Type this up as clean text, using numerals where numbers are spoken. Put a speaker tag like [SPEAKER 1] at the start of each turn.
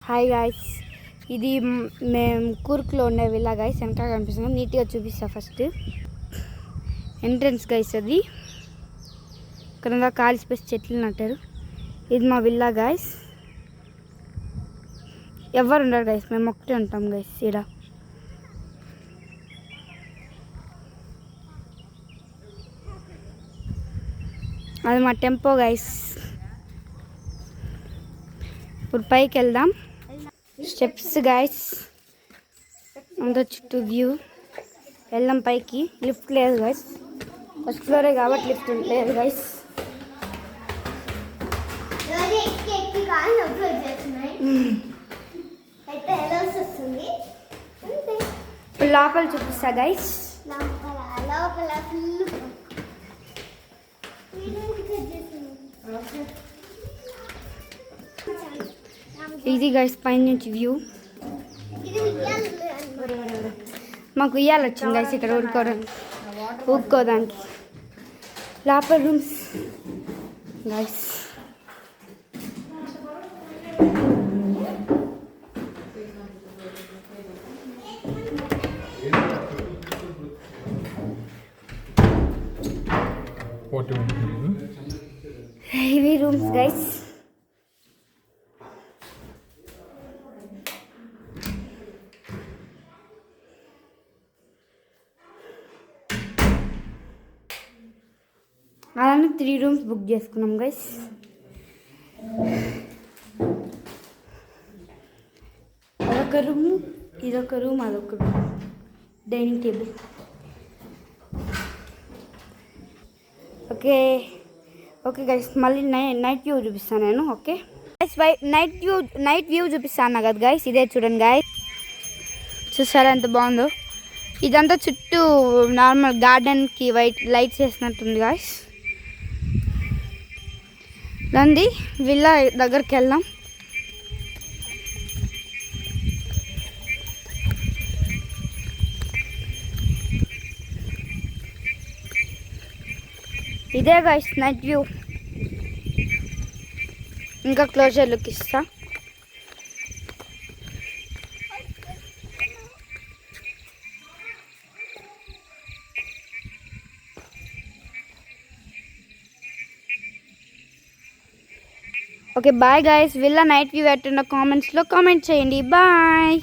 [SPEAKER 1] Hi guys, ఇది మేము కూర్గ్లో ఉండే విల్లా గాయ్స్. వెనక కనిపిస్తుంది, నీట్గా చూపిస్తా. ఫస్ట్ ఎంట్రన్స్ గాయ్స్, అది ఇక్కడ ఖాళీ స్పేస్ చెట్లు నట్టారు. ఇది మా విల్లా గాయ్స్. ఎవరు ఉండరు గాయ్స్, మేము ఒక్కటే ఉంటాం గాయ్స్. ఇక్కడ అది మా టెంపో గాయ్స్. ఇప్పుడు పైకి వెళ్దాం. స్టెప్స్ గాయ్స్, అంతా చుట్టూ వ్యూ. వెళ్దాం పైకి. లిఫ్ట్ లేదు గాయ్స్, ఫస్ట్ ఫ్లోరే కాబట్టి లిఫ్ట్ లేదు గాయ్స్. లోపల చూపిస్తా గాయ్స్. ఇది గైస్ పైన నుంచి వ్యూ. మాకు ఉయ్యాలు వచ్చింది గైస్ ఇక్కడ ఊరుకోవడానికి. లోపల రూమ్స్ గైస్. ఇవి రూమ్స్ గైస్. అలానే 3 రూమ్స్ బుక్ చేసుకున్నాం గైస్. అదొక రూమ్, ఇదొక రూమ్, అదొక room. Dining table. Okay guys, మళ్ళీ నైట్ వ్యూ చూపిస్తాను నేను. ఓకే గైస్, నైట్ వ్యూ చూపిస్తాను కదా గైస్. ఇదే చూడండి గైస్, చూసారా ఎంత బాగుందో. ఇదంతా చుట్టూ నార్మల్ గార్డెన్కి వైట్ లైట్స్ వేసినట్టుంది గైస్. రండి విల్లా దగ్గరికి వెళ్దాం. ఇదే గైస్ నైట్ వ్యూ. ఇంకా క్లోజర్ లుక్ ఇస్తా. Okay bye guys. Villa night view ఎట్టుందో కామెంట్స్లో కామెంట్ చేయండి. బాయ్.